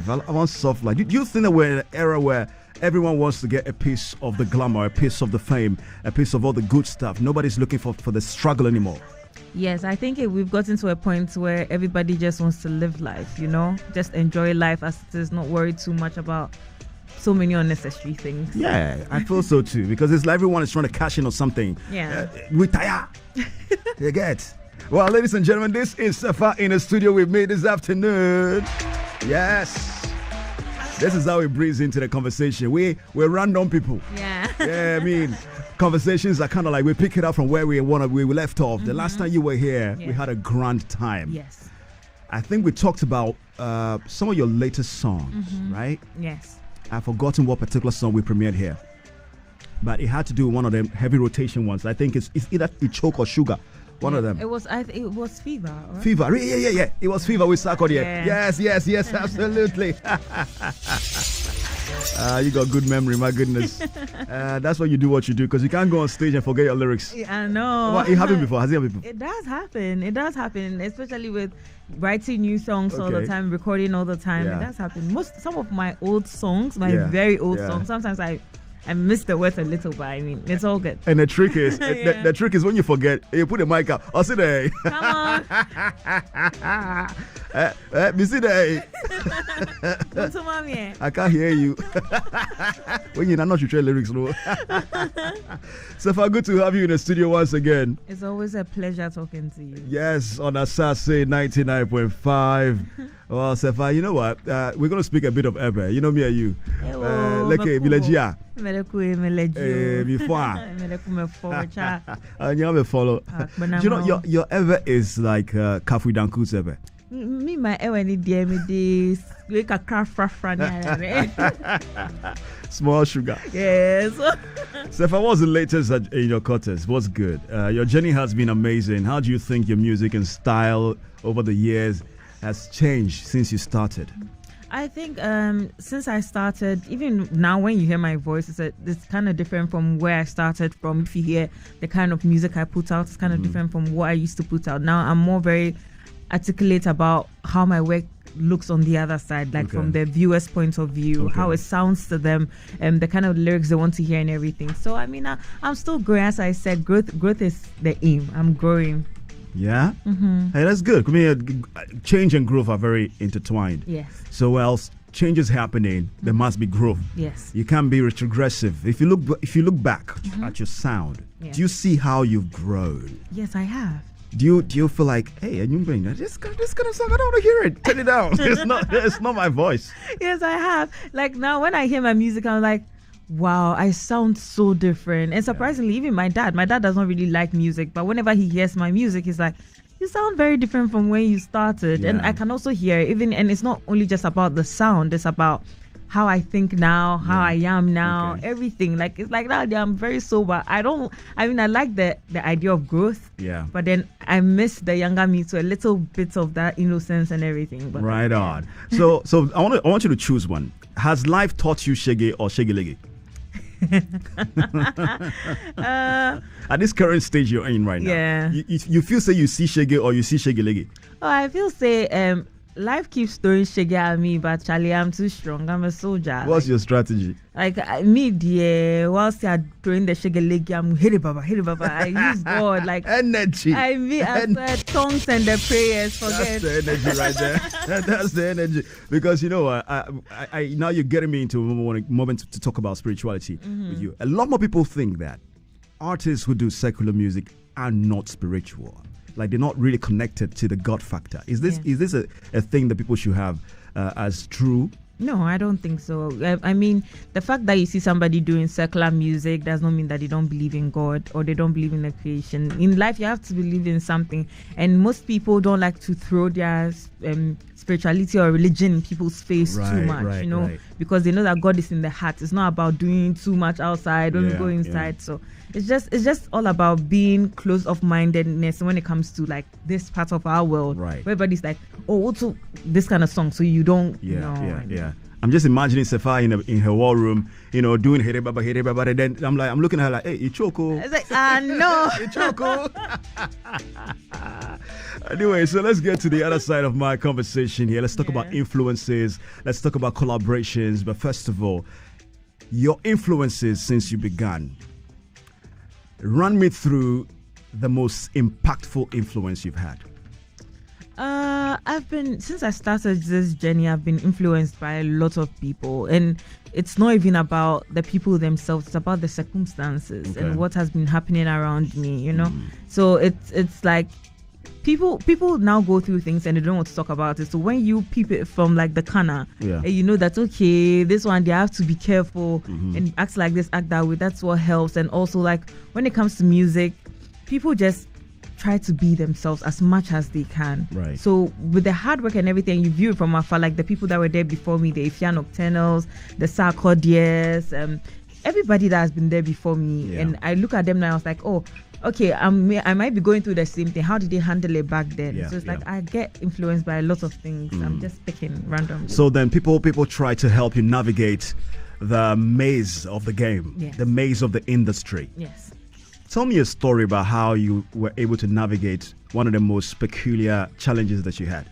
life. I want soft life. Do you think that we're in an era where everyone wants to get a piece of the glamour, a piece of the fame, a piece of all the good stuff? Nobody's looking for the struggle anymore. Yes, I think we've gotten to a point where everybody just wants to live life, just enjoy life as it is, not worry too much about so many unnecessary things. Yeah, I feel so too, because it's like everyone is trying to cash in on something. Yeah. Retire. You get. Well, ladies and gentlemen, this is S3fa in the studio with me this afternoon. Yes. This is how we breeze into the conversation. We're random people. Yeah. Yeah, I mean, conversations are kind of like we pick it up from where we left off. The last time you were here, we had a grand time. Yes. I think we talked about some of your latest songs, right? Yes. I've forgotten what particular song we premiered here, but it had to do with one of them heavy rotation ones. I think it's either Choke or Sugar. One of them. It was Fever. Right? Fever. Yeah. It was Fever with Sarkodie. Yeah. Yes, absolutely. You got good memory, my goodness. That's why you do what you do, because you can't go on stage and forget your lyrics. Yeah, I know. Well, it happened before. Has it happened before? It does happen, especially with writing new songs all the time, recording all the time. Yeah. It does happen. Some of my old songs, very old songs, sometimes I miss the words a little, but I mean, it's all good. And the trick is, the trick is when you forget, you put the mic up. I'll sit there. Come on. Me sit there. I can't hear you. When you're not sure lyrics, no. S3fa, good to have you in the studio once again. It's always a pleasure talking to you. Yes, on Asaase 99.5. Well, S3fa, you know what? We're going to speak a bit of Ebe. You know me and you. Like Milejia. You know, your Ebe is like Kafu Danku's Ebe. Me, my Ebe ni dear me this. Small sugar. Yes. S3fa, what's the latest in your quarters? What's good? Your journey has been amazing. How do you think your music and style over the years has changed since you started? I think since I started, even now when you hear my voice, it's kind of different from where I started from. If you hear the kind of music I put out, it's kind of different from what I used to put out. Now I'm more very articulate about how my work looks on the other side, like from the viewer's point of view, how it sounds to them, and the kind of lyrics they want to hear and everything. So I mean, I'm still growing. As I said, growth is the aim. I'm growing. Yeah? Hey, that's good. I mean, change and growth are very intertwined. Yes. So whilst change is happening, there must be growth. Yes. You can't be retrogressive. If you look back at your sound, do you see how you've grown? Yes, I have. Do you feel like, hey, and you bring this kind of song, I don't want to hear it. Turn it down. It's not my voice. Yes, I have. Like now when I hear my music, I'm like, wow, I sound so different. And surprisingly, even my dad does not really like music, but whenever he hears my music, he's like, you sound very different from when you started. And I can also hear and it's not only just about the sound, it's about how I think now, how I am now, everything. Like it's like that. I'm very sober. I like the idea of growth. Yeah. But then I miss the younger me to a little bit of that innocence and everything. But right on. So I want you to choose one. Has life taught you shege or shege-lege? At this current stage you're in right now, you feel say you see shege or you see shege-lege? Oh, I feel say life keeps throwing shege at me, but Charlie, I'm too strong. I'm a soldier. What's your strategy? Like me, dear, whilst you're throwing the shege-lege, I'm hit it, Baba. I use God like energy. I said tongues and the prayers. Forget. That's the energy right there. That's the energy. Because you know, I now you're getting me into a moment to talk about spirituality with you. A lot more people think that artists who do secular music are not spiritual. Like they're not really connected to the God factor. Is this a thing that people should have as true? No, I don't think so. I mean, the fact that you see somebody doing secular music does not mean that they don't believe in God or they don't believe in the creation. In life, you have to believe in something. And most people don't like to throw their spirituality or religion in people's face too much, because they know that God is in the heart. It's not about doing too much outside when we go inside. So it's just all about being closed off mindedness when it comes to like this part of our world. Right. Where everybody's like, oh, what's this kind of song? So you don't Yeah. I'm just imagining S3fa in her war room, doing here baba, and then I'm looking at her like, hey, you choco. It's like, no. You choco. Anyway, so let's get to the other side of my conversation here. Let's talk about influences. Let's talk about collaborations. But first of all, your influences since you began. Run me through the most impactful influence you've had. Since I started this journey, I've been influenced by a lot of people, and it's not even about the people themselves, it's about the circumstances and what has been happening around me, So it's like people now go through things and they don't want to talk about it. So when you peep it from like the corner, you know that, okay, this one, they have to be careful and act like this, act that way. That's what helps. And also, like, when it comes to music, people just try to be themselves as much as they can. Right. So with the hard work and everything, you view it from afar, like the people that were there before me, the Ifya Nocturnals, the Sarkodiers, everybody that has been there before me. Yeah. And I look at them now, I was like, oh, okay, I might be going through the same thing. How did they handle it back then? Yeah, so it's like I get influenced by a lot of things. I'm just picking randomly. So then people try to help you navigate the maze of the game, the maze of the industry. Yes. Tell me a story about how you were able to navigate one of the most peculiar challenges that you had.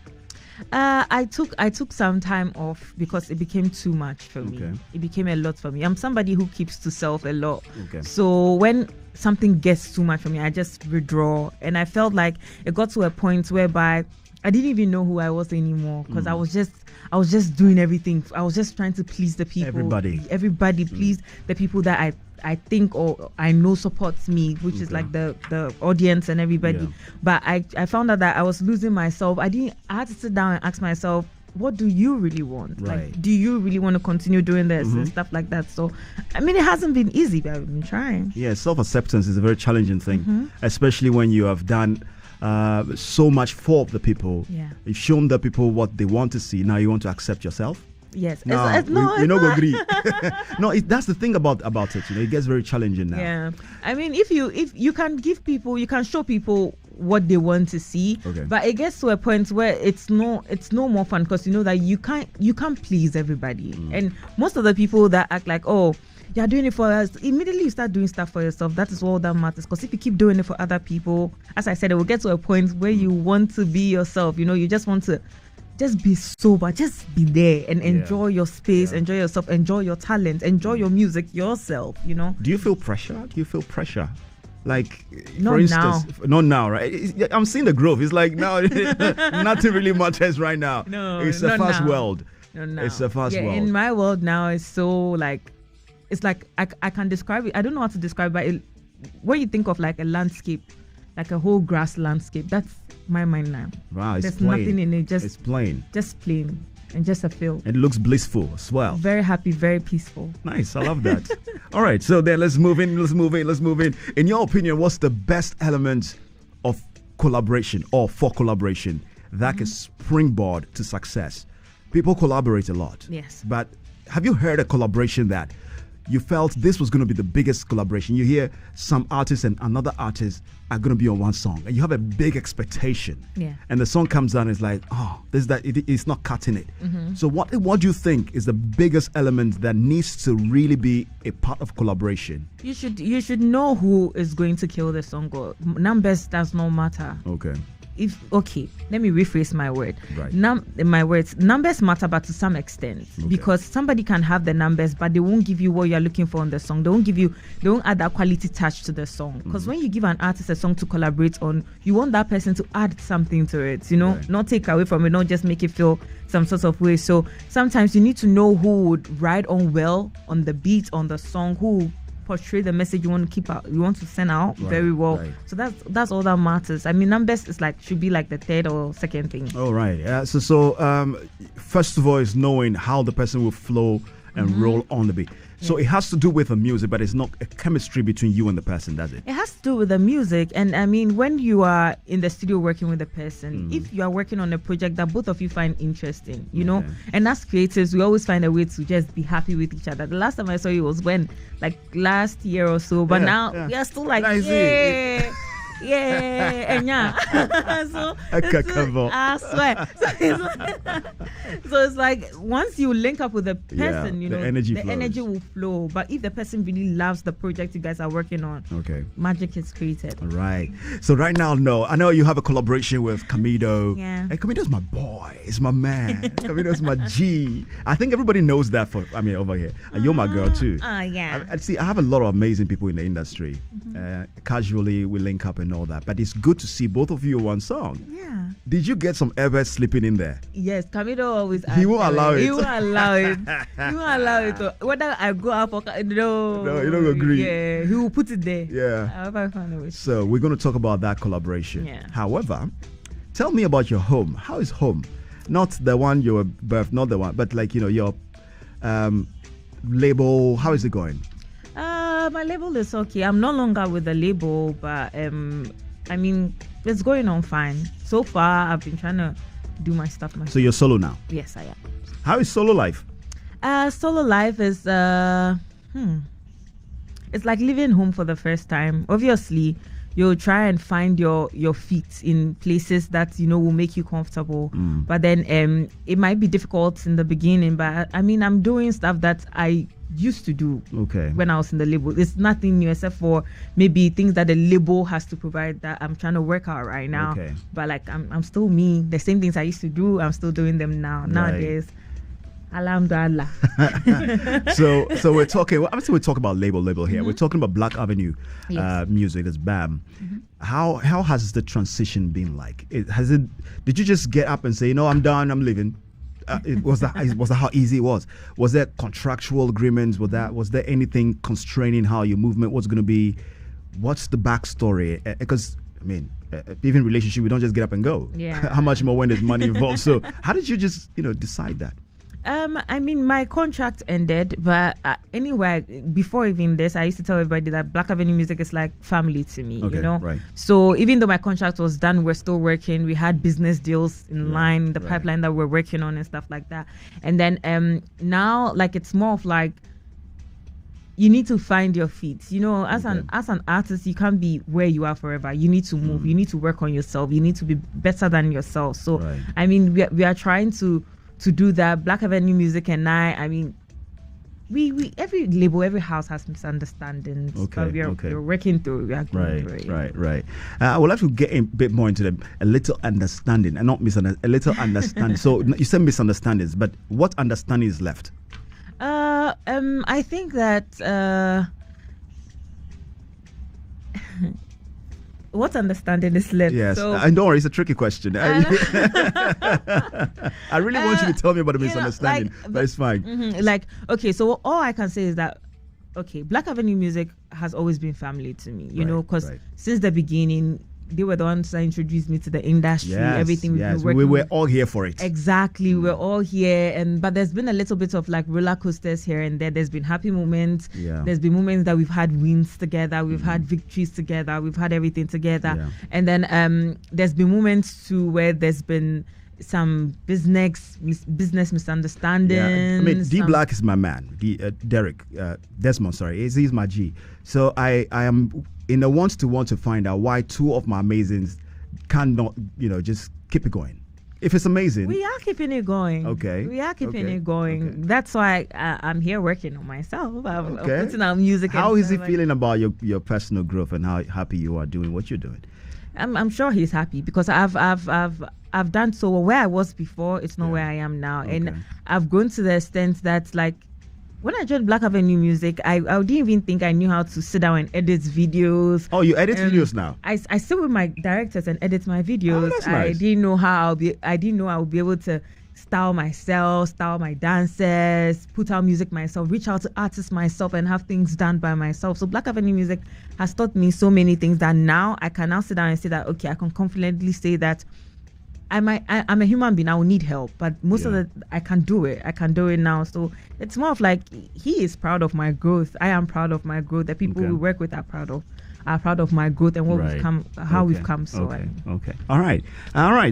I took some time off because it became too much for me. It became a lot for me. I'm somebody who keeps to self a lot. So when something gets too much for me, I just withdraw. And I felt like it got to a point whereby I didn't even know who I was anymore, because I was just doing everything. I was just trying to please the people. Everybody please the people that I think or I know supports me, which is like the audience and everybody. Yeah. But I found out that I was losing myself. I had to sit down and ask myself, what do you really want? Right. Like, do you really want to continue doing this and stuff like that? So, I mean, it hasn't been easy, but I've been trying. Yeah, self-acceptance is a very challenging thing, especially when you have done so much for the people. Yeah. You've shown the people what they want to see. Now you want to accept yourself. Yes. No, we not agree. No, that's the thing about it. It gets very challenging now. Yeah. I mean, if you can give people, you can show people what they want to see, but it gets to a point where it's no more fun, because you know that you can't please everybody. And most of the people that act like, oh, you're doing it for us, immediately you start doing stuff for yourself. That is all that matters, because if you keep doing it for other people, as I said, it will get to a point where you want to be yourself. You just want to just be sober, just be there and enjoy your space, enjoy yourself, enjoy your talent, enjoy your music yourself. Do you feel pressure? Like, not for instance, not now, right? I'm seeing the growth. It's like now nothing really matters right now. No, it's a fast world. No. It's a fast world. In my world now, it's so like, it's like I can describe it. I don't know how to describe it. When you think of like a landscape, like a whole grass landscape, that's my mind now. Wow, there's nothing in it. It's plain. Just plain. And just a feel. And it looks blissful as well. Very happy, very peaceful. Nice, I love that. All right, so then let's move in. In your opinion, what's the best element of collaboration or for collaboration that can springboard to success? People collaborate a lot. Yes. But have you heard a collaboration that you felt this was going to be the biggest collaboration? You hear some artist and another artist are going to be on one song, and you have a big expectation. Yeah. And the song comes down and it's like, oh, it's not cutting it. So what do you think is the biggest element that needs to really be a part of collaboration? You should know who is going to kill the song. Or numbers does not matter. Let me rephrase my word. Right. Numbers matter, but to some extent, because somebody can have the numbers, but they won't give you what you're looking for in the song. They won't add that quality touch to the song. Because when you give an artist a song to collaborate on, you want that person to add something to it, not take away from it, not just make it feel some sort of way. So sometimes you need to know who would ride on well on the beat, on the song, who portray the message you want to send out very well. Right. So that's all that matters. I mean, numbers is should be like the third or second thing. All right. So first of all is knowing how the person will flow and roll on the beat. So it has to do with the music, but it's not a chemistry between you and the person, does it? It has to do with the music. And I mean, when you are in the studio working with a person, if you are working on a project that both of you find interesting, you know, and as creatives, we always find a way to just be happy with each other. The last time I saw you was when, like last year or so, but now we are still like, and so I swear. So it's like once you link up with the person, you know, the energy will flow. But if the person really loves the project you guys are working on, magic is created. All right. So right now, I know you have a collaboration with Camido. Yeah. And Camido's my boy. He's my man. Camido's my G. I think everybody knows that over here. And you're my girl too. I see. I have a lot of amazing people in the industry. Casually, we link up and all that, but it's good to see both of you on one song. Yeah. Did you get some Elvis slipping in there? Yes, Camido always. He won't allow it. He won't allow it. He won't allow it. Whether I go out or no, you don't agree. Yeah, he will put it there. Yeah. However, I find a way. So we're going to talk about that collaboration. Yeah. However, tell me about your home. How is home? Not the one you were birthed, not the one, but like your label. How is it going? My label is okay. I'm no longer with the label, but I mean, it's going on fine. So far, I've been trying to do my stuff myself. So you're solo now? Yes, I am. How is solo life? Solo life is it's like leaving home for the first time. Obviously, you'll try and find your feet in places that will make you comfortable. But then it might be difficult in the beginning. But I mean, I'm doing stuff that I used to do when I was in the label. It's nothing new except for maybe things that the label has to provide that I'm trying to work out right now. But like I'm still me. The same things I used to do, I'm still doing them now. Nowadays. Alhamdulillah. So we're talking. Obviously, we're talking about label here. We're talking about Black Avenue Muzik. That's BAM. How has the transition been like? Did you just get up and say, I'm done, I'm leaving? Was that how easy it was? Was there contractual agreements? Was there anything constraining how your movement was going to be? What's the backstory? Because I mean, even relationship, we don't just get up and go. Yeah. How much more when there's money involved? So how did you just decide that? I mean, my contract ended, but anyway, before even this, I used to tell everybody that Black Avenue Muzik is like family to me, Right. So even though my contract was done, we're still working. We had business deals in line, the pipeline that we're working on and stuff like that. And then now, like, it's more of like, you need to find your feet. As an artist, you can't be where you are forever. You need to move. You need to work on yourself. You need to be better than yourself. So, I mean, we are trying to do that. Black Avenue Muzik and I mean, we every label, every house has misunderstandings. But we're working through. We are going through it. Right. I would like to get a bit more into a little understanding and not misunderstanding. A little understanding. So you said misunderstandings, but what understanding is left? I think that what understanding is left? Yes, and don't worry, it's a tricky question. I really want you to tell me about the misunderstanding, but it's fine. So all I can say is that, Black Avenue Muzik has always been family to me, because since the beginning, they were the ones that introduced me to the industry. Everything we were all here for it. Exactly, we're all here, but there's been a little bit of like roller coasters here and there. There's been happy moments. There's been moments that we've had wins together, we've had victories together, we've had everything together, and then there's been moments too where there's been some business misunderstandings. I mean, D Black is my man. Derek Desmond, sorry, he's my G. So I am in a want to find out why two of my amazings cannot, just keep it going. If it's amazing, we are keeping it going. We are keeping it going. That's why I'm here working on myself. I'm putting out music. How is he feeling about your personal growth and how happy you are doing what you're doing? I'm sure he's happy because I've done so well. Where I was before, it's not where I am now, and I've grown to the extent that like. When I joined Black Avenue Muzik, I didn't even think I knew how to sit down and edit videos. Oh, you edit videos now? I sit with my directors and edit my videos. Oh, that's nice. I didn't know I would be able to style myself, style my dances, put out music myself, reach out to artists myself, and have things done by myself. So Black Avenue Muzik has taught me so many things that now I can now sit down and say that I can confidently say that I'm a human being. I will need help, but most of I can do it. I can do it now. So it's more of like he is proud of my growth. I am proud of my growth. The people we work with are proud of my growth and what we've come, how we've come. So okay. All right.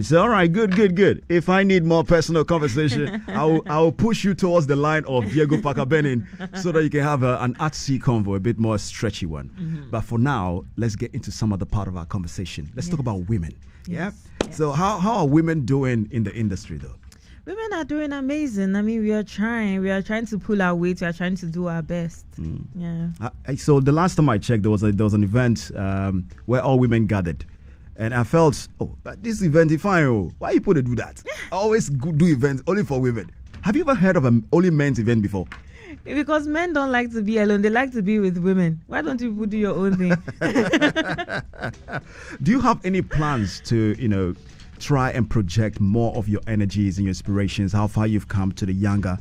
So good. If I need more personal conversation, I'll push you towards the line of Diego Pakabenin so that you can have an artsy convo, a bit more stretchy one. Mm-hmm. But for now, let's get into some other part of our conversation. Let's talk about women. Yes. So how are women doing in the industry though? Women are doing amazing. I mean, we are trying to pull our weight. We are trying to do our best. Yeah. So the last time I checked, there was an event where all women gathered, and I felt, but this event is fine. Why you put to do that? I always do events only for women. Have you ever heard of an only men's event before? Because men don't like to be alone. They like to be with women. Why don't you do your own thing? Do you have any plans to, try and project more of your energies and your inspirations, how far you've come to the younger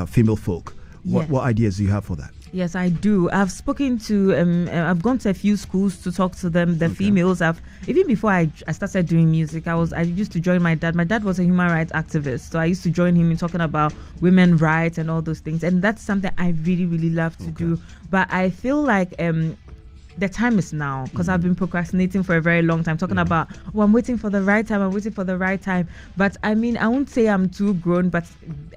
female folk? What ideas do you have for that? Yes, I do. I've spoken to, I've gone to a few schools to talk to them, the females. Even before I started doing music, I used to join my dad. My dad was a human rights activist, so I used to join him in talking about women's rights and all those things. And that's something I really, really love to do. But I feel like the time is now, because I've been procrastinating for a very long time, talking about, I'm waiting for the right time. But I mean, I won't say I'm too grown, but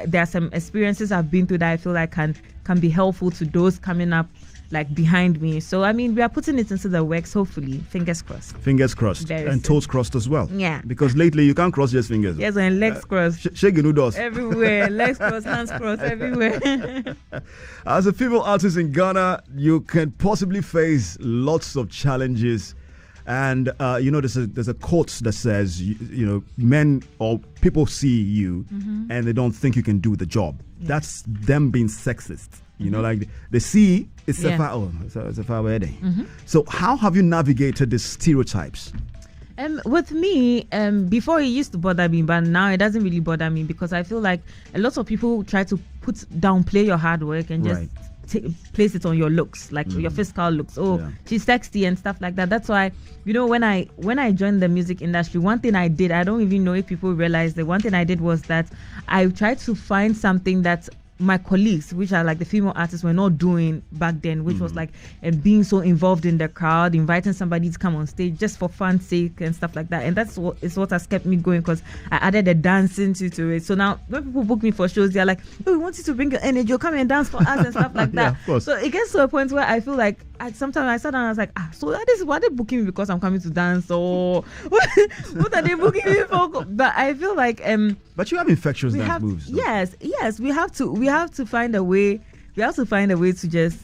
there are some experiences I've been through that I feel like can be helpful to those coming up like behind me. So I mean, we are putting it into the works, hopefully. Fingers crossed. And toes crossed as well. Yeah, because lately you can't cross just fingers. Yes, and legs crossed. Shaking noodles everywhere. Legs crossed, hands crossed everywhere. As a female artist in Ghana, you can possibly face lots of challenges. And there's a quote that says, men or people see you and they don't think you can do the job. That's them being sexist. Like they see S3fa wedding. So how have you navigated the stereotypes? With me, before it used to bother me, but now it doesn't really bother me, because I feel like a lot of people try to downplay your hard work and just place it on your looks, like your physical looks. She's sexy and stuff like that. That's why, when I joined the music industry, one thing I did, I don't even know if people realize that one thing I did was that I tried to find something that my colleagues, which are like the female artists, were not doing back then, which was like being so involved in the crowd, inviting somebody to come on stage just for fun's sake and stuff like that. And that's what has kept me going, because I added the dancing to it. So now when people book me for shows, they're like, we want you to bring your energy, you'll come and dance for us and stuff like that. Of course. So it gets to a point where I feel like sometimes I sat down and I was like, so that is why they booking me, because I'm coming to dance, or what are they booking me for? But I feel like but you have infectious dance moves. Yes, we have to find a way. We have to find a way to just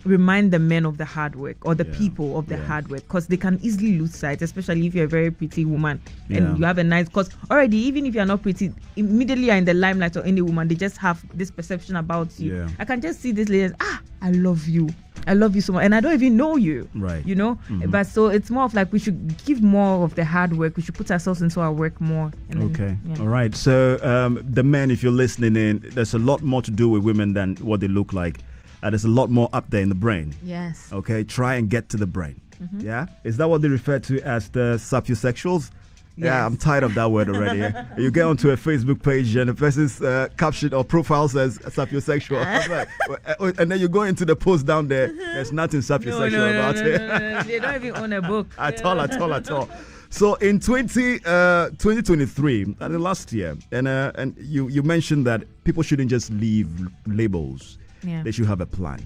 remind the men of the hard work, or the people of the hard work, because they can easily lose sight, especially if you're a very pretty woman and you have a nice, because already, even if you're not pretty, immediately you're in the limelight, or any woman, they just have this perception about you. I can just see this lady, I love you so much, and I don't even know you, right? But so it's more of like, we should give more of the hard work, we should put ourselves into our work more. All right. So the men, if you're listening in, there's a lot more to do with women than what they look like. There's a lot more up there in the brain. Yes. Okay, try and get to the brain. Yeah, is that what they refer to as the sapiosexuals? Yes. Yeah, I'm tired of that word already. You get onto a Facebook page and the person's caption or profile says sapiosexual. And then you go into the post down there, there's nothing sapiosexual about it. No. They don't even own a book. At all. So in 2023, last year, and you mentioned that people shouldn't just leave labels. They should have a plan.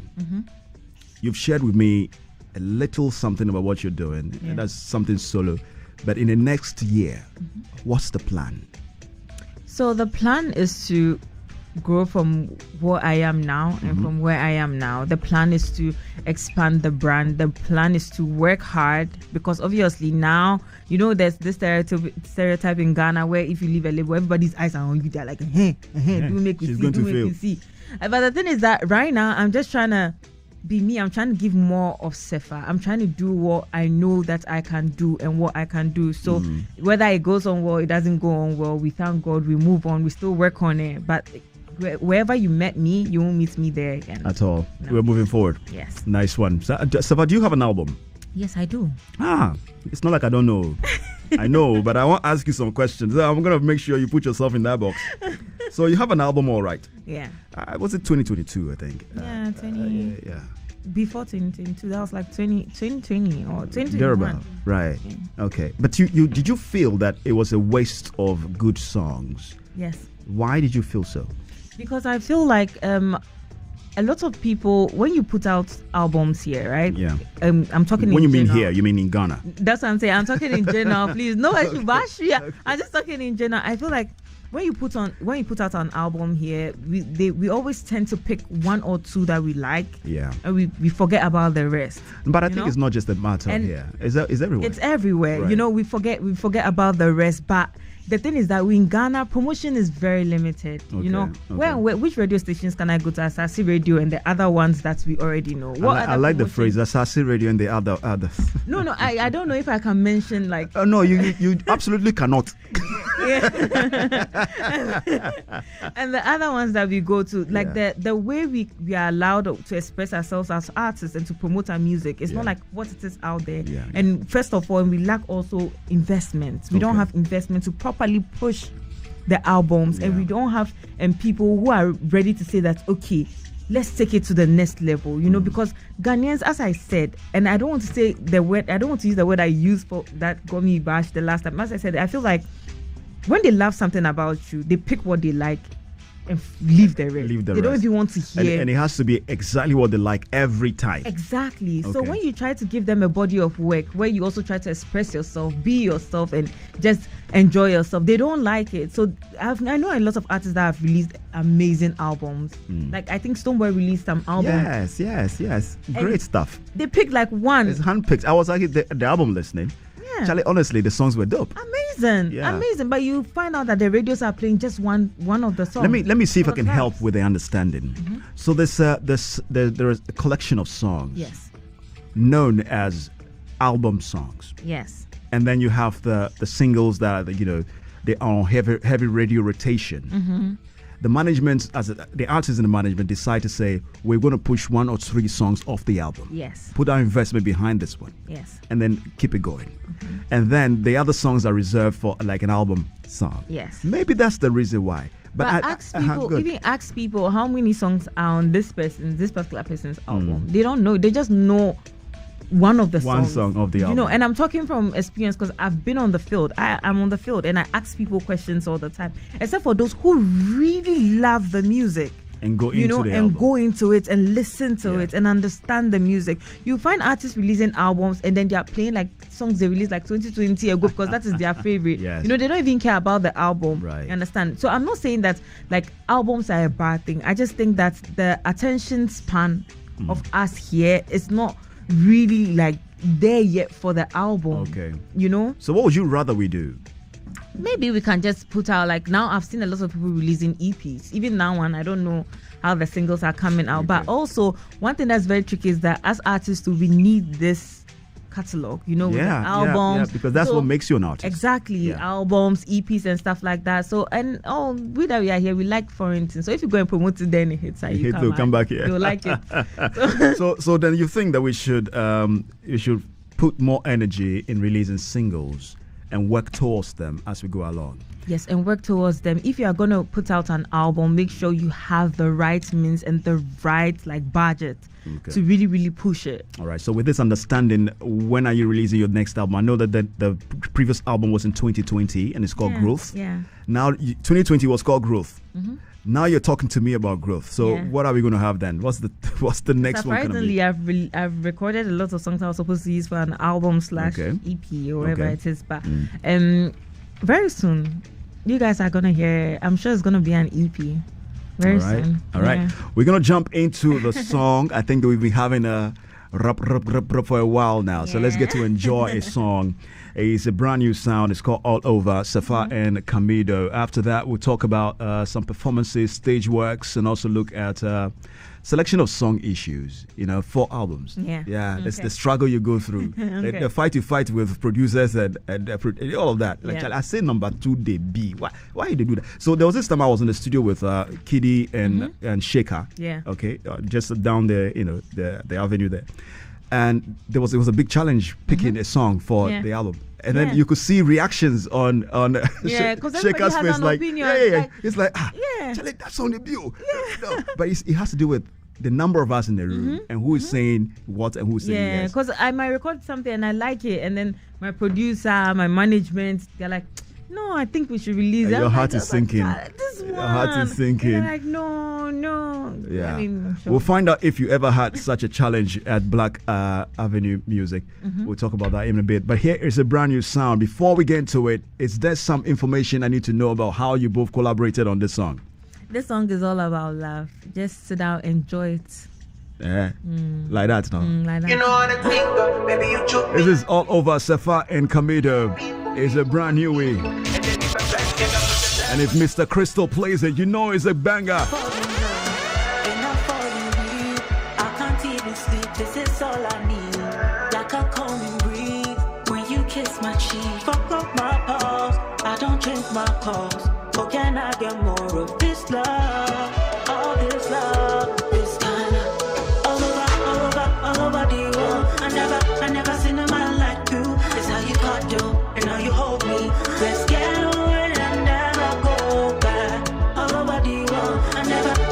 You've shared with me a little something about what you're doing, and that's something solo. But in the next year, what's the plan? So the plan is to grow from where I am now and from where I am now. The plan is to expand the brand. The plan is to work hard, because obviously now, there's this stereotype in Ghana where if you leave a label, everybody's eyes are on you. They're like, do make me see. But the thing is that right now, I'm just trying to be me. I'm trying to give more of S3fa. I'm trying to do what I know that I can do and what I can do. So whether it goes on well, it doesn't go on well, we thank God, we move on, we still work on it. But wherever you met me, you won't meet me there again. At all. No. We're moving forward. Yes. Nice one. S3fa, do you have an album? Yes, I do. It's not like I don't know. I know, but I want to ask you some questions. So I'm going to make sure you put yourself in that box. So you have an album, all right? Yeah. Was it 2022, I think? Yeah, 20. Yeah. Before 2022, that was like 2020 or 2021. Thereabout. Right. Yeah. Okay. But you did you feel that it was a waste of good songs? Yes. Why did you feel so? Because I feel like a lot of people, when you put out albums here, right? Yeah. I'm talking when in you mean general. here, you mean in Ghana? That's what I'm saying. I'm talking in general, please. No, I should bash you. I'm just talking in general. I feel like when you put out an album here, we always tend to pick one or two that we like. Yeah. And we forget about the rest. But I think it's not just a matter here. It's everywhere. It's everywhere. Right. You know, we forget about the rest. But the thing is that in Ghana, promotion is very limited. Okay, You know, which radio stations can I go to? Asaase Radio and the other ones that we already know. I like the phrase Asaase Radio and the other. No, I don't know if I can mention like. No, you absolutely cannot. Yeah. And the other ones that we go to, like the way we are allowed to express ourselves as artists and to promote our music, it's not like what it is out there. Yeah. And first of all, we lack also investment. We don't have investment to properly push the albums, and we don't have people who are ready to say that, okay, let's take it to the next level, you know, because Ghanaians, as I said, and I don't want to say the word, I don't want to use the word I used for that got me bashed the last time. As I said, I feel like when they love something about you, they pick what they like and leave the rest. They don't even want to hear. And it has to be exactly what they like every time. Exactly. Okay. So when you try to give them a body of work where you also try to express yourself, be yourself, and just enjoy yourself, they don't like it. So I know a lot of artists that have released amazing albums. Like I think Stonebwoy released some albums. Yes. Great stuff. They picked like one. It's handpicked. I was like the album listening. Charlie, honestly, the songs were dope. Amazing. But you find out that the radios are playing just one of the songs. Let me see if I can help with the understanding. So there is a collection of songs. Yes. Known as album songs. Yes. And then you have the singles that they are on heavy radio rotation. The management, the artists in the management, decide to say we're going to push 1 or 3 songs off the album. Yes. Put our investment behind this one. Yes. And then keep it going. And then the other songs are reserved for like an album song. Yes. Maybe that's the reason why. But ask people how many songs are on this particular person's album. They don't know. They just know one of the songs. One song of the album. You know, and I'm talking from experience because I've been on the field. I'm on the field and I ask people questions all the time. Except for those who really love the music. And go into it and listen to it and understand the music. You find artists releasing albums and then they are playing like songs they released like 2020 ago because that is their favorite. Yes. You know, they don't even care about the album. Right. You understand? So I'm not saying that like albums are a bad thing. I just think that the attention span of us here is not really like there yet for the album. Okay. You know? So what would you rather we do? Maybe we can just put out like now I've seen a lot of people releasing EPs. Even now I don't know how the singles are coming out. But also one thing that's very tricky is that as artists we need this catalog, with the albums. Because that's what makes you an artist. Exactly. Albums, EPs and stuff like that. So we that we are here, we like foreign things. So if you go and promote it then it hits you come back here. You'll like it. So then you think that we should put more energy in releasing singles and work towards them as we go along. Yes, and work towards them. If you are going to put out an album, make sure you have the right means and the right budget to really, really push it. All right. So with this understanding, when are you releasing your next album? I know that the previous album was in 2020 and it's called Growth. Yeah. Now 2020 was called Growth. Now you're talking to me about growth. So what are we going to have then? What's the next one going to be? Surprisingly, I've recorded a lot of songs I was supposed to use for an album / EP or whatever it is. But very soon, you guys are going to hear, I'm sure it's going to be an EP. Very soon. All right. We're going to jump into the song. I think that we've been having a rap for a while now. So let's get to enjoy a song. It's a brand new sound. It's called All Over, S3fa and Camido. After that, we'll talk about some performances, stage works, and also look at selection of song issues, for albums. That's the struggle you go through. The fight you fight with producers and all of that. I say number 2, they be. Why they do that? So there was this time I was in the studio with Kiddy and Shaker. Yeah. Okay. Just down there, the avenue there. and it was a big challenge picking a song for the album. And then you could see reactions on Shaker's face, like, it's like, Charlie, that's on the view. No, but it has to do with the number of us in the room and who is saying what and who's saying yes. Because I might record something and I like it, and then my producer, my management, they're like, no, I think we should release it. Your heart is sinking. This one. Your heart is sinking. They're like, no. Yeah. I mean, sure. We'll find out if you ever had such a challenge at Black Avenue Muzik. We'll talk about that in a bit. But here is a brand new sound. Before we get into it, is there some information I need to know about how you both collaborated on this song? This song is all about love. Just sit down, enjoy it. Yeah, like that, no? Like that. You know what I think, baby, you choke me. This is all over S3fa and Camido. It's a brand new way. And if Mr. Crystal plays it, you know it's a banger. I can't even sleep, this is all I need. Like a calming breeze when you kiss my cheek. Fuck up my pulse, I don't drink my calls. Or can I get more of this love? All this love, this kind of all over the world. I never seen a man like you. It's how you cuddle and how you hold me. Let's get away and never go back. All over the world.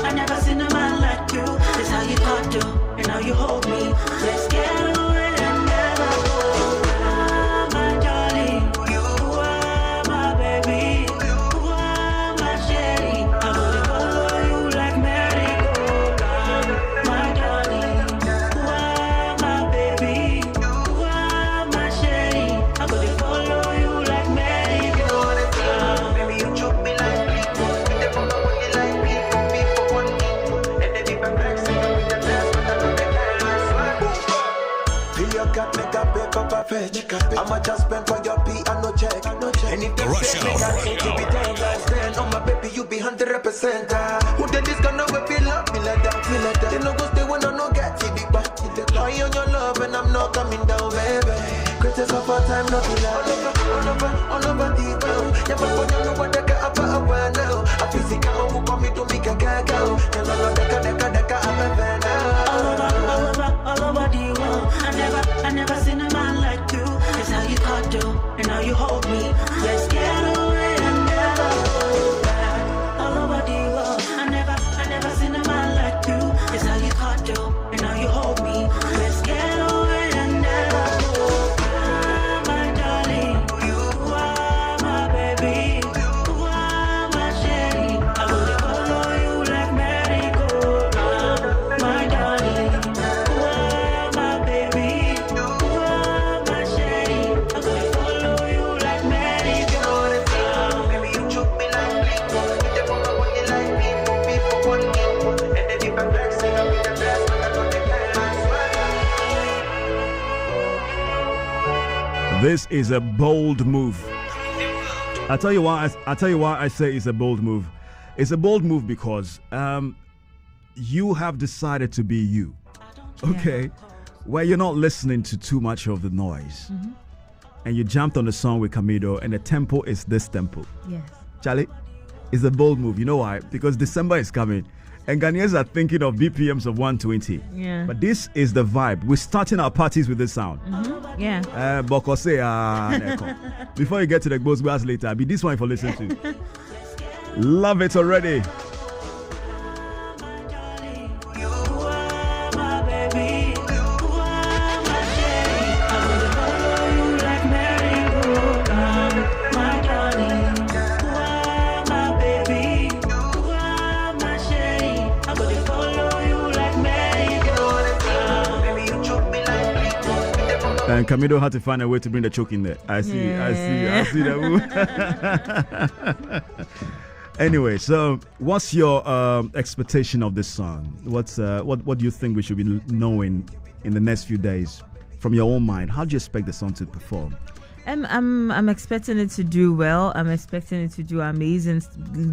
I never seen a man like you. It's how you cuddle and how you hold me. Let's get away and never go back. My darling, you are my baby. You are my shady. I wanna follow you like merry-go-round. My darling, you are my baby. You are my shady. I'm gonna follow you like merry-go-round. Baby, you choke me like people. You never know what you like people. People want me. And then if I'm flexing, I'm with the best, but I know they can't swear. Feel your cat, make a paper perfect. I'ma just spend for your pee and no check. And if they say me that it be 10 times 10, oh my baby, you be 100%. Who did this gonna we feel up me like that? They no go stay when I no get it big back. High on your love and I'm not coming down, baby. Greatest of all time, not be like all over the ground. Yeah, but when you know what they got up now. I feel sick, I'm who come me to make a gag out. And all of the I'm a fan now. All over the world. I never seen a man like you. It's how you cuddle and how you hold me. Let's get away and never go back. All over the world. I never seen a man like you. It's how you cuddle and how you hold me. Let's get away and never go back. My darling, you are my baby. You are my shady. I wanna follow you like merry-go-round. My darling, you are my baby. You are my shady. I'm gonna follow you like merry-go-round. Baby, you choke me like people. You never know what you like people. People want me. And then if I'm flexing, I'm with the best, but I know they can't swear. This is a bold move. I tell you why I say it's a bold move. It's a bold move because you have decided to be you. Okay? Where you're not listening to too much of the noise. And you jumped on the song with Camido and the tempo is this tempo. Yes. Charlie, it's a bold move. You know why? Because December is coming. And Ghanaians are thinking of BPMs of 120. Yeah. But this is the vibe. We're starting our parties with this sound. Yeah. Bokose, neko. Before you get to the Ghost Glass later, I'll be this one for listening to. Love it already. You are my baby. You are my shady. I'm gonna follow you like merry-go-round. My darling, you are my baby. You are my shady. I'm gonna follow you like merry-go-round. Baby, you choke me like people. You never know. And Camido had to find a way to bring the choke in there. I see that move. Anyway, so what's your expectation of this song? What do you think we should be knowing in the next few days from your own mind? How do you expect the song to perform? I'm expecting it to do well. I'm expecting it to do amazing,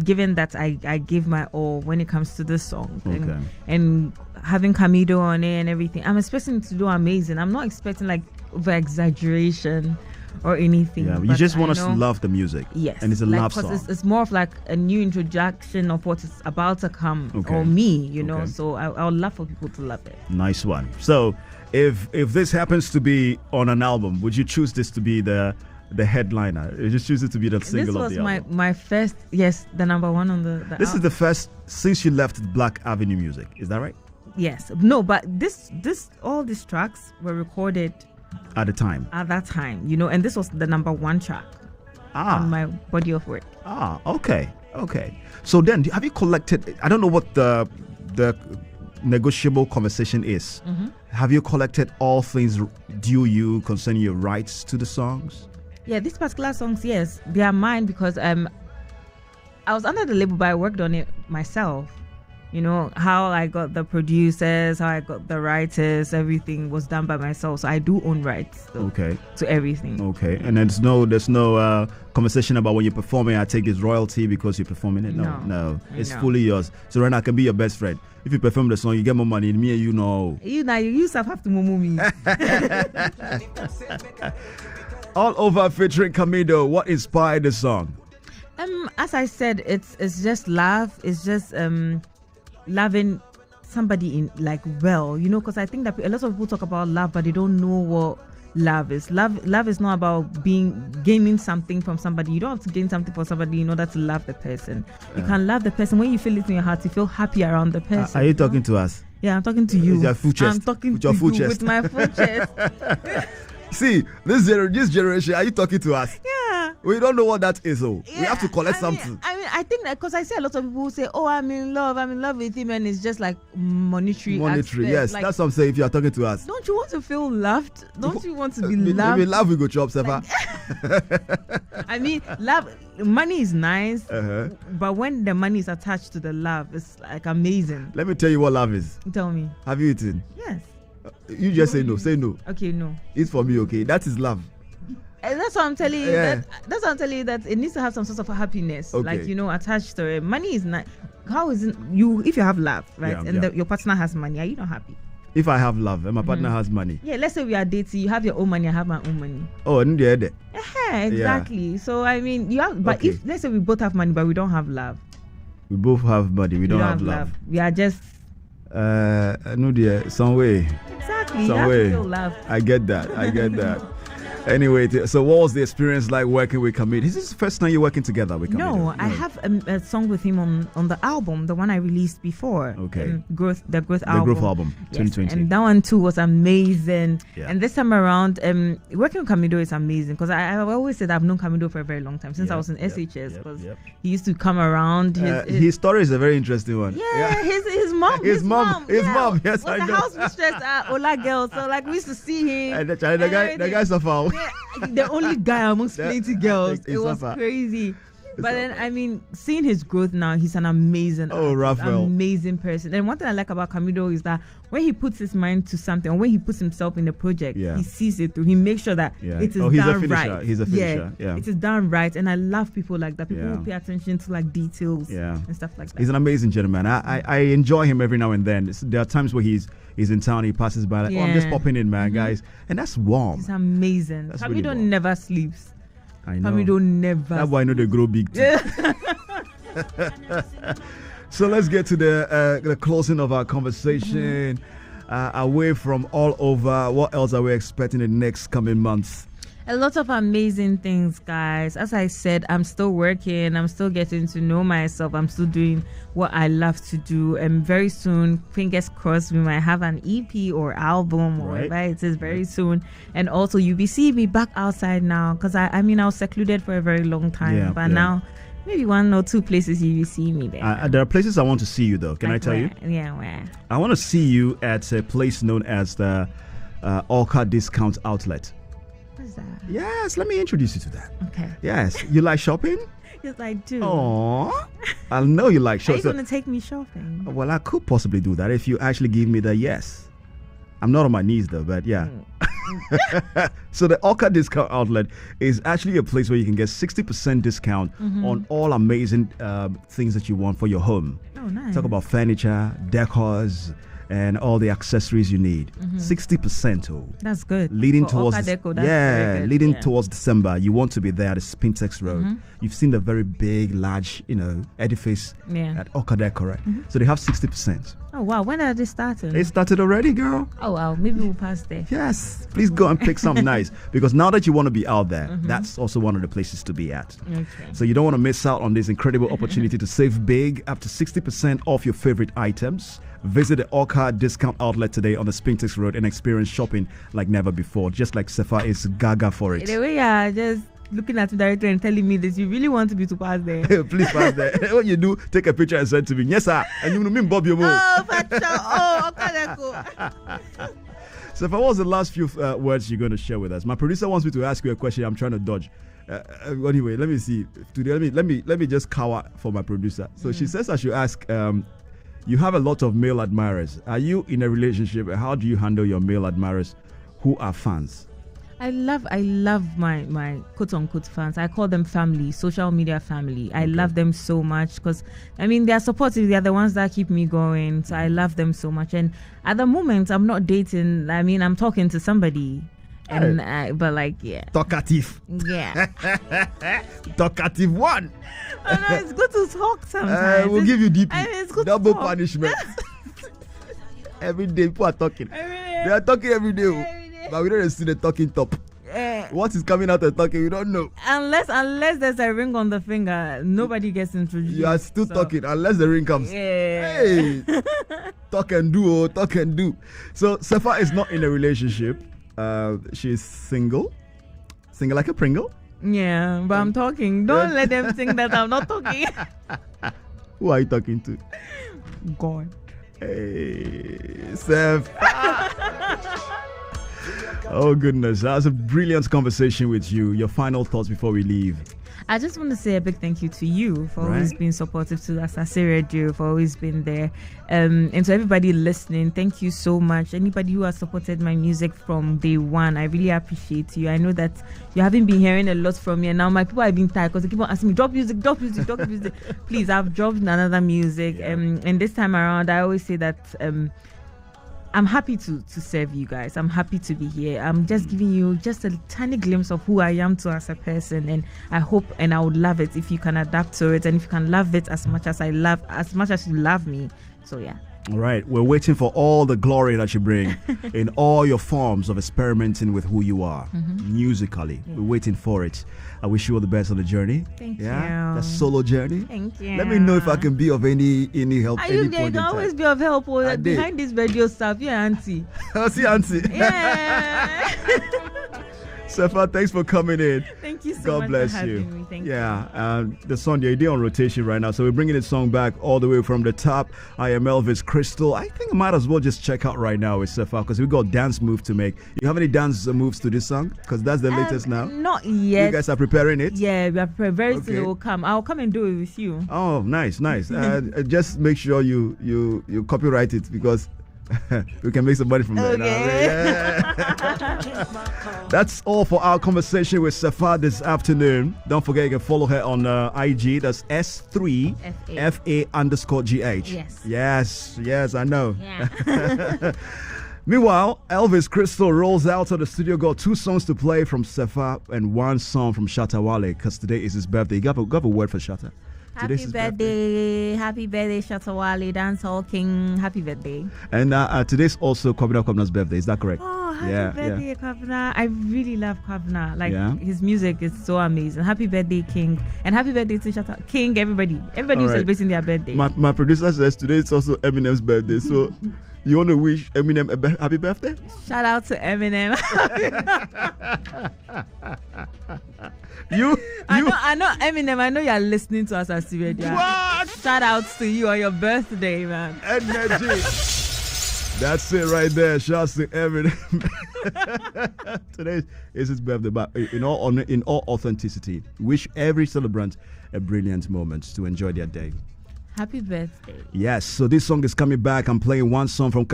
given that I give my all when it comes to this song. Okay. And having Camido on it and everything, I'm expecting it to do amazing. I'm not expecting like over exaggeration or anything. Yeah, you but just want I us to know- love the music. Yes, and it's a love 'cause song. It's more of like a new introduction of what is about to come, Okay. or me, you know. Okay. So I would love for people to love it. Nice one. So, if this happens to be on an album, would you choose this to be the headliner? You just choose it to be the single This of was the my album. my first, yes, the number one on the This is the first since you left Black Avenue Muzik. Is that right? yes, no, but this all these tracks were recorded At the time. at that time, you know, and this was the number one track on my body of work. Okay. So then, have you collected? I don't know what the negotiable conversation is. Mm-hmm. Have you collected all things due you concerning your rights to the songs? Yeah, these particular songs, yes, they are mine because I was under the label, but I worked on it myself. You know, how I got the producers, how I got the writers, everything was done by myself. So I do own rights Okay. to everything. Okay. And then there's no conversation about when you're performing, I take this royalty because you're performing it. No. It's No. fully yours. So right now I can be your best friend. If you perform the song, you get more money. Me and you know. You now, you yourself have to mumu me. All Over featuring Camido. What inspired the song? As I said, it's just love. It's just loving somebody in like well, you know, because I think that a lot of people talk about love, but they don't know what love is. Love is not about gaining something from somebody. You don't have to gain something from somebody in order to love the person. You can love the person when you feel it in your heart. You feel happy around the person. Are you talking to us? Yeah, I'm talking to you. With your full chest. I'm talking With to your full you chest. with my full chest. See, this generation, are you talking to us? Yeah. We don't know what that is. Oh, we have to collect I mean- something. I think that because I see a lot of people who say, "Oh, I'm in love with him," and it's just like monetary. aspect. Yes, Like, that's what I'm saying. If you are talking to us, don't you want to feel loved? Don't you want to be If loved? we love, we go chop Sefa. I mean, love. Money is nice, Uh-huh. but when the money is attached to the love, it's like amazing. Let me tell you what love is. Tell me. Have you eaten? Yes. You just say no. Say no. Okay. No. It's for me, okay? That is love. And that's what I'm telling you. Yeah. That's what I'm telling you. That it needs to have some sort of happiness, Okay. like, you know, attached to it. Money is not. How is it you if you have love, right? Yeah, and yeah. your partner has money, are you not happy? If I have love and my partner has money. Yeah. Let's say we are dating. You have your own money. I have my own money. Oh, and the Exactly. So I mean, you have. But Okay. if let's say we both have money, but we don't have love, we both have money. We don't have love. We are just No, dear. Some way. exactly. You Some have way. to feel love. I get that. Anyway, so what was the experience like working with Camido? Is this the first time you're working together with Camido? No, I have a song with him on the album, the one I released before. Okay. The Growth the album. Growth album, Yes, 2020. and that one too was amazing. Yeah. And this time around, working with Camido is amazing because I've always said I've known Camido for a very long time since I was in SHS because he used to come around. His story is a very interesting one. Yeah, his mom. His mom, yes, was I a know. house mistress at Ola Girl. So like we used to see him. And the guy suffer. Yeah, the only guy amongst plenty girls. he It was suffer. crazy. But then, I mean, seeing his growth now, he's an amazing artist, Raphael. amazing person. And one thing I like about Camido is that when he puts his mind to something, or when he puts himself in the project, he sees it through. He makes sure that it is he's a done finisher. right. He's a finisher. Yeah. It is done right. And I love people like that. People Yeah. who pay attention to like details Yeah. and stuff like that. He's an amazing gentleman. I enjoy him every now and then. There are times where he's in town, he passes by like, oh, I'm just popping in, man, guys. And that's warm. He's amazing. That's Camido really warm. never sleeps. I know. Camido never. That's why I know they grow big too. So let's get to the closing of our conversation. Away from All Over, what else are we expecting in the next coming months? A lot of amazing things, guys. As I said, I'm still working. I'm still getting to know myself. I'm still doing what I love to do. And very soon, fingers crossed, we might have an EP or album or whatever it is very soon. And also, you'll be seeing me back outside now because I was secluded for a very long time. But now, maybe 1 or 2 places you will see me there. There are places I want to see you, though. Can Like I tell you? Yeah, where? I want to see you at a place known as the Orca Discount Outlet. What's that? Yes, let me introduce you to that. Okay. Yes, you like shopping? Yes, I do. Oh, I know you like Are shopping. you going to take me shopping? Well, I could possibly do that if you actually give me the yes. I'm not on my knees though, but yeah. So the Orca Discount Outlet is actually a place where you can get 60% discount on all amazing things that you want for your home. Oh, nice. Talk about furniture, decors, and all the accessories you need. 60%. Oh, That's good. leading For towards Okadeco, that's very good. leading Yeah. towards December. You want to be there at the Spintex Road. You've seen the very big, large, edifice Yeah. at Okadeco, right? So they have 60%. Oh wow, when are they starting? It started already, girl. Oh wow, maybe we'll pass there. Yes, please go and pick something nice, because now that you want to be out there, that's also one of the places to be at. Okay. So you don't want to miss out on this incredible opportunity to save big, up to 60% off your favorite items. Visit the Orca discount outlet today on the Spintex Road and experience shopping like never before. Just like S3fa is gaga for it. The way you're just looking at me directly and telling me this, you really want me to pass there. Please pass there. What you do, take a picture and send to me. Yes, sir. And you know me, Bob Yomo. Oh, Pacha. Oh, Okadeco. So, what was the last few words you're going to share with us? My producer wants me to ask you a question. I'm trying to dodge. Anyway, let me see. Today, let me just cover for my producer. So she says I should ask. You have a lot of male admirers. Are you in a relationship? How do you handle your male admirers who are fans? I love my quote unquote fans. I call them family, social media family. I love them so much because they are supportive. They are the ones that keep me going. So I love them so much. And at the moment, I'm not dating. I'm talking to somebody. And yeah. Talkative. Yeah. Talkative one. No, it's good to talk sometimes. We'll give you DP. It's good Double to talk. punishment. Every day people are talking. They are talking every day. But we don't see the talking top. What is coming out of talking, we don't know. Unless there's a ring on the finger, nobody gets introduced. You are still talking unless the ring comes. Yeah. Hey, talk and do. So S3fa is not in a relationship. She's single like a Pringle. Yeah, but I'm talking. Don't let them think that I'm not talking. Who are you talking to? God. Hey, S3fa. Oh goodness, that was a brilliant conversation with you. Your final thoughts before we leave. I just want to say a big thank you to you for always being supportive to Asaase Radio, for always being there. And to everybody listening, thank you so much. Anybody who has supported my music from day one, I really appreciate you. I know that you haven't been hearing a lot from me, and now my people have been tired because they keep on asking me, drop music. Please, I've dropped another music. And this time around, I always say that I'm happy to serve you guys. I'm happy to be here. I'm just giving you just a tiny glimpse of who I am to as a person, and I hope and I would love it if you can adapt to it and if you can love it as much as you love me. So yeah. All right, we're waiting for all the glory that you bring in all your forms of experimenting with who you are musically. We're waiting for it. I wish you all the best on the journey. Thank you. The solo journey. Thank you. Let me know if I can be of any help. Are any you point there? You in can time. always be of help. Behind this radio stuff, yeah, auntie. I'll see auntie. Yeah. S3fa, thanks for coming in. Thank you so God much bless for having you. me. Thank you. Yeah, the song, the idea on rotation right now. So we're bringing the song back all the way from the top. I am Elvis Crystal. I think I might as well just check out right now with S3fa because we got dance move to make. You have any dance moves to this song? Because that's the latest now. Not yet. You guys are preparing it? Yeah, we are preparing. Very soon Okay. it will come. I'll come and do it with you. Oh, nice. Just make sure you copyright it because we can make some money from that. Okay. Yeah. That's all for our conversation with S3fa this afternoon. Don't forget you can follow her on IG. That's S3fa_GH. Yes, I know. Yeah. Meanwhile, Elvis Crystal rolls out of the studio. Got 2 songs to play from S3fa and 1 song from Xtra Wale because today is his birthday. You got a word for Xtra? Happy birthday, Xtra Wale, dancehall king. Happy birthday. And today's also Kwabna's birthday. Is that correct? Oh, happy birthday, Kwabna. I really love Kwabna. His music is so amazing. Happy birthday, King. And happy birthday to Xtra King, everybody. Everybody who's celebrating their birthday. My producer says today is also Eminem's birthday. So you want to wish Eminem a happy birthday? Shout out to Eminem. I know Eminem. I know you're listening to us at Radio. What? Shout outs to you on your birthday, man. Energy. That's it right there. Shouts to Eminem. Today is his birthday, but in all authenticity, wish every celebrant a brilliant moment to enjoy their day. Happy birthday. Yes, so this song is coming back. I'm playing 1 song from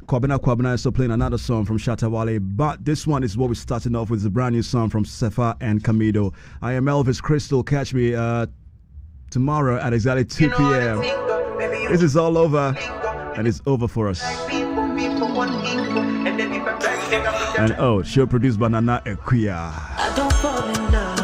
Kwabna, so playing another song from Xtra Wale. But this one is what we're starting off with. It's a brand new song from S3fa and Camido. I am Elvis Crystal. Catch me tomorrow at exactly 2 p.m. This is all over. and it's over for us. And oh, show produced by Nana Equia. I don't fall in love.